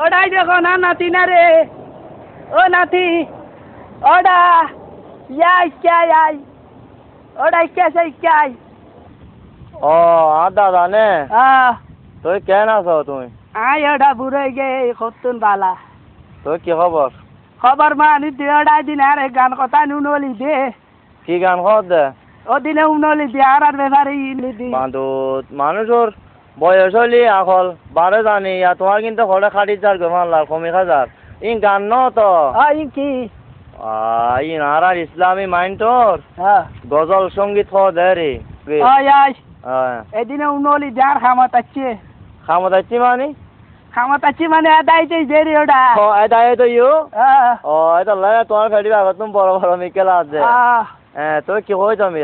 ওটাই দেখো না নাতি না রে ও নাতি ওটা ইয়াই ওটা ইস্কাই ও দাদা নে তুই কেন আছো তুমি? আই ওটা বুড়ো গে কতুন বালা তুই কি খবর? খবর মানি দে ওটাই দিন আর গান কথা নুনলি দে কি গান খবর দে? ও দিনে উনলি দে আর ব্যাপারে ইলি দি বান্ধু মানুষের বয়স হলি আকল বারে জানি তোমার কিন্তু ঘরে খাটি যার গমাল্লার কমি খাজার ই গান ন তো ই কি ই নারা ইসলামী মাইন্ডর গজল সঙ্গীত হ দে রে এদিনে উনলি দে আর খামত আছে খামত আছি মানে আদাইতে যে রে ওটা এদাই তো ইউ এটা লাগে তোমার ফেরি আগত তুমি বড় বড় মিকেল আছে তুই কি কই তুমি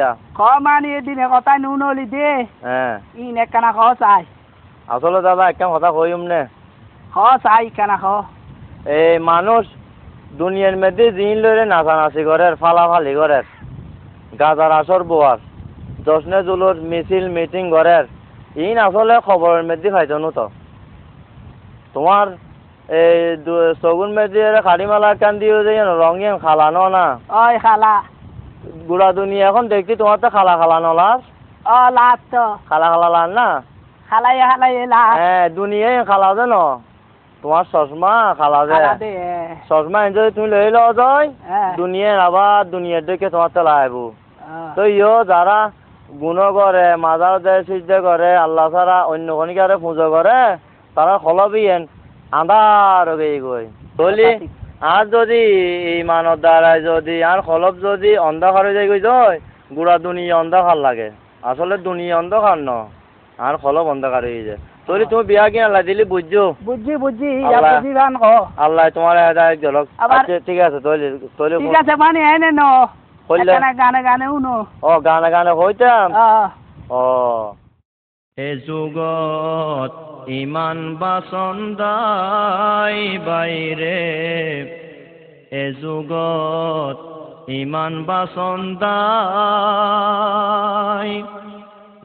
মানে এদিনে কথা নুনলি দে ই নেকানা খ চাই আসলে দাদা একটা কথা কইম নে চাই কেনা খ এই মানুষ দুনিয়ার মধ্যে দিন লইলে নাচানাচি করে ফালাফালি করে গাজার আসর বোয়ার জশ্নে জুলুর মিছিল মিটিং করে ইন আসলে খবরের মধ্যে খাইতো তো তোমার এই সগুন মেদিয়ে খাড়িমালা কান দিয়ে যে রঙিন খালানো না ওই খালা গুড়া দুনিয়া এখন দেখছি তোমার তো খালা লাস লাস তো খালা লান না খালাই লাস দুনিয়ায় খালা যে ন তোমার চশমা খালা যে চশমা এনজয় তুমি লই লো যাই দুনিয়ার আবার দুনিয়ার দিকে তোমার তো লাইব তো ইয়ো যারা গুণ করে মাজার দেয় সিদ্ধে করে আল্লাহ ছাড়া অন্য খনিকারে পুজো করে তারা খলবিয়েন আন্ধার গেই গই বলি আর যদি ইমানের দ্বারাই যদি আর খলব যদি অন্ধকার হয়ে যাই যায় গুড়া দুনিয়া অন্ধকার লাগে আসলে দুনিয়া অন্ধকার ন আর খলব অন্ধকার হয়ে যায় তলি তুমি বিয়া কিনা লাই দিলি বুঝছি আল্লাহ তোমার ঠিক আছে তলি ঠিক আছে মানে এনে ন গানে উনো গানে হইতাম এ যুগত ইমান বাসন্দাই বাইরে এ যুগত ইমান বাসন্দাই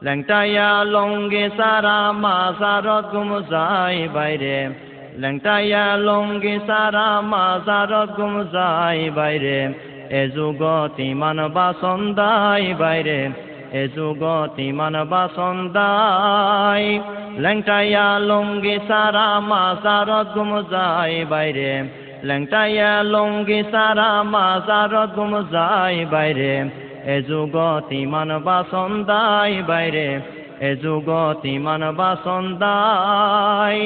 লেংটাইয়া লঙ্গে সারা মাজারত গুম যাই বাইরে লেংটাইয়া লঙ্গে সারা মাজারত গুম যাই বাইরে এ যুগত ইমান বাসন্দাই বাইরে এ যুগত ইমান বাসন্দাই লেংটাইয়া লঙ্গি সারা মাজারত গুম যাই বাইরে লেংটাইয়া লঙ্গি সারা মাজারত গুম যাই বাইরে এ যুগত ইমান বাসন্দাই বাইরে এ যুগত ইমান বাসন্দাই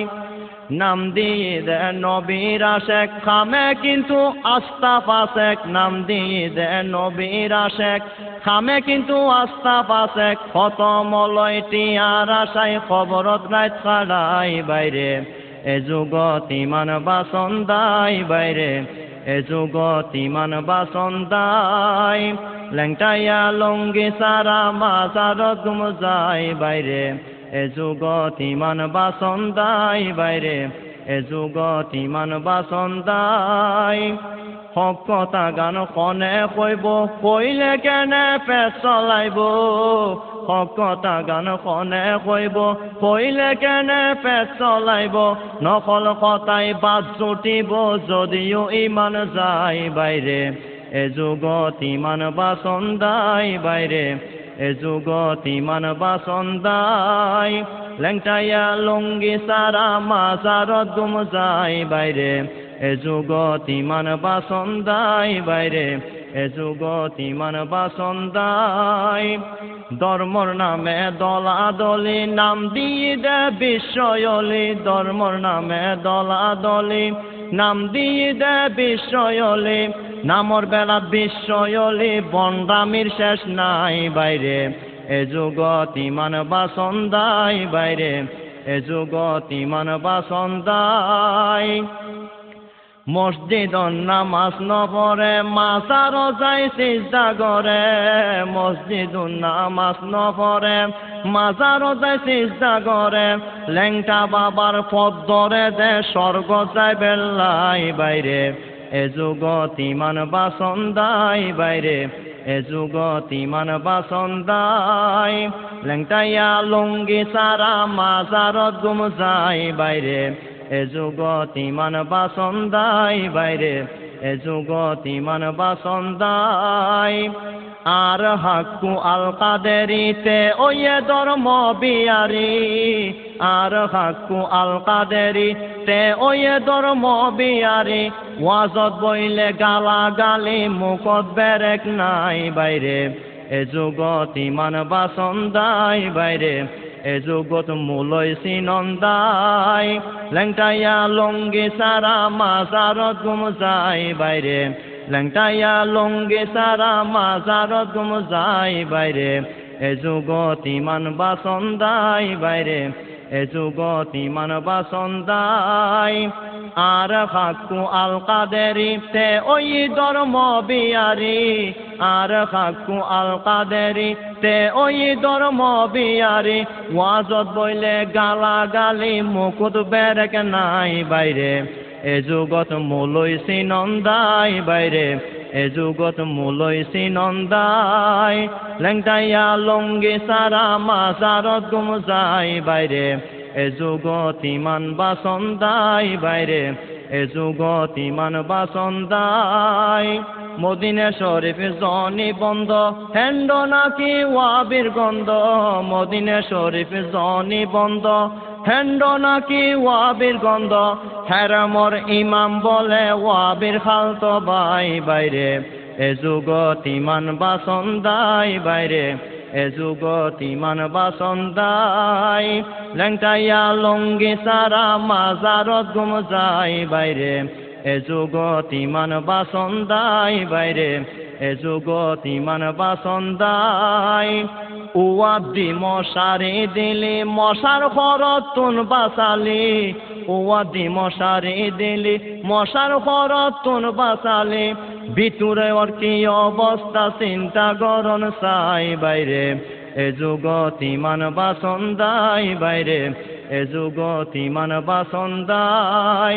নাম দিয়ে দে নবীর আশেক খামে কিন্তু আস্থা পাশেক নাম দিয়ে দে নবীর আশেক খামে কিন্তু আস্থা পাশেক খতমলয়টি আর আশাই খবরত রাত ছাড়াই বাইরে এ যুগত ইমান বাসন্দাই বাইরে এ যুগত ইমান বাসন্দাই লেংটাইয়া লঙ্গি সারা মাজারত গুম যাই বাইরে এ যুগত ইমান বাসন্দাই বাইরে এ যুগত ইমান বাসন্দাই হক কথা গান কনে কইব কইলে কেনে পেট চলাইব হক কথা গান কনে কইব কইলে কেনে পেট চলাইব নকল কথাই বাদ জুটিব যদিও ইমান যাই বাইরে এ যুগত ইমান বাসন্দাই বাইরে এ যুগত ইমান বাসন্দাই লেংটাইয়া লঙ্গি সারা মাজারত গুম যাই বাইরে এ যুগত ইমান বাসন্দাই বাইরে এ যুগত ইমান বাসন্দাই ধর্মর নামে দলাদলি নাম দিয়ে দে বিশ্বয়লি ধর্মর নামে দলাদলি নাম দিয়ে দে বিশ্বয়লি নামর বেলা বিশ্বয়লি বন্ডামির শেষ নাই বাইরে এ যুগত ইমান বাসন্দাই বাইরে এ যুগত ইমান বাসন্দাই মসজিদ নামাজ নপড়ে মাজার যাই সিজদা করে মসজিদ নামাজ নপড়ে মাজার যাই সিজদা করে লেংটা বাবার পদ ধরে দে স্বর্গ যায় বেল্লাই বাইরে এ যুগত ইমান বাসন্দাই বাইরে এ যুগত ইমান বাসন্দাই লেংটাইয়া লঙ্গি সারা মাজারত গুম যাই বাইরে এ যুগত ইমান বাসন্দাই বাইরে এ যুগত ইমান বাসন্দাই আর হাক্কু আল কাদেরিতে ওয়ে ধর্ম বিয়ারি আর হাক্কু আল কাদেরিতে ওয়ে ধর্ম বিয়ারি ওয়াজত বইলে গালা গালি মুখত বেরেক নাই বাইরে এ যুগত ইমান বাসন্দাই বাইরে এ যুগত মূলই সিনন্দাই লেংটাইয়া লঙ্গি সারা মাজারত গুম যায় বাইরে লেংটাইয়া লঙ্গি সারা মাজারত গুম যায় বাইরে এ যুগত ইমান বাসন্দাই বাইরে এ যুগত ইমান বাসন্দাই আর হাক্কু আল কাদেরিতে ওই ধর্ম বিয়ারি আর হাক্কু আল কাদেরিতে ওই ধর্ম বিয়ারি ওয়াজত বইলে গালা গালি মুকুট বেরেক নাই বাইরে এ যুগত মূলই সিনন্দাই বাইরে এ যুগত মূলই সিনন্দাই লেংটাইয়া লঙ্গি সারা মাজারত গুম যায় বাইরে এ যুগত ইমান বাসন্দাই বাইরে এ যুগত ইমান বাসন্দাই মদিনা শরীফ জনি বন্ধ হেন্ড নাকি ওয়াবির গন্ধ মদিনা শরীফ জনি বন্ধ হেন্ড নাকি ওয়াবির গন্ধ হেরামর ইমাম বলে ওয়াবির খালতো বাই বাইরে এ যুগত ইমান বাসন্দাই বাইরে এ যুগত ইমান বাসন্দাই লেংটাইয়া লঙ্গি সারা মাজারত গুম যায় বাইরে এ যুগত ইমান বাসন্দাই বাইরে এ যুগত ইমান বাসন্দাই উয়াদি মশারি দিলি মশার খরতুন বাসালি উয়াদি মশারি দিলি মশার খরতুন বাসালি ভিতরে ওর কি অবস্থা চিন্তা করন চাই বাইরে এ যুগত ইমান বাসন্দাই বাইরে এ যুগত ইমান বাসন্দাই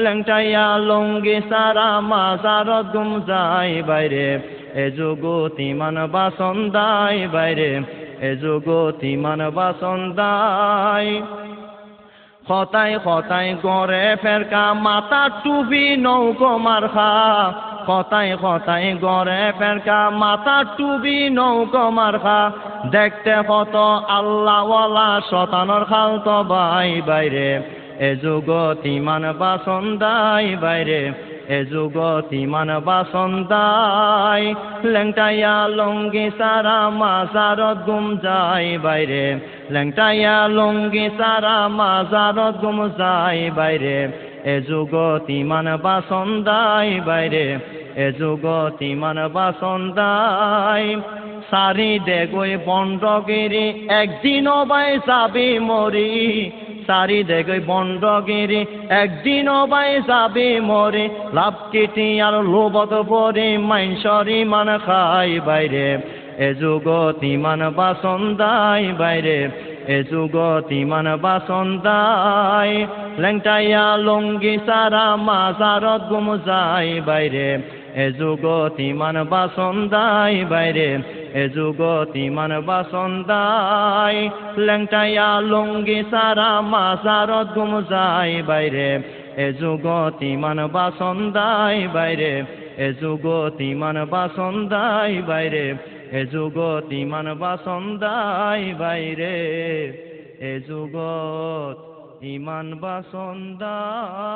লেংটাইয়া লঙ্গি সারা মাজারত গুম যায় বাইরে এ যুগত ইমান বাসন্দাই বাইরে এ যুগত ইমান বাসন্দাই খতাই খতাই গড়ে ফেরকা মাথা টুবি নৌকো মারখা খতাই খতাই গড়ে ফেরকা মাথা টুবি নৌকো মারখা দেখতে কত আল্লাহওয়ালা শতানর খালতো বাই বাইরে এ যুগত ইমান বাসন্দাই বাইরে এ যুগত ইমান বাসন্দাই লেংটাইয়া লঙ্গি সারা মাজারত গুম যায় বাইরে লেংটাইয়া লঙ্গি সারা মাজারত গুম যায় বাইরে এ যুগত ইমান বাসন্দাই বাইরে এ যুগত ইমান বাসন্দাই সারি দেগই বন্ডগিরি একদিনও বাই যাবি মরি সারি দেগই বন্ডগিরি একদিনও বাই যাবি মরি লাভ কিটি আর লোভত পরি মাইনসরি মান খাই বাইরে এ যুগত ইমান বাসন্দাই বাইরে এ যুগত ইমান বাসন্দাই লেংটাইয়া লঙ্গি সারা মাজারত গুম যায় বাইরে এ যুগত ইমান বাসন্দাই বাইরে এ যুগত ইমান বাসন্দাই লেংটাইয়া লঙ্গি সারা মাজারত গুম যায় বাইরে এ যুগত ইমান বাসন্দাই বাইরে এ যুগত ইমান বাসন্দাই বাইরে এ যুগত ইমান বাসন্দাই বাইরে এ যুগত ইমান বাসন্দাই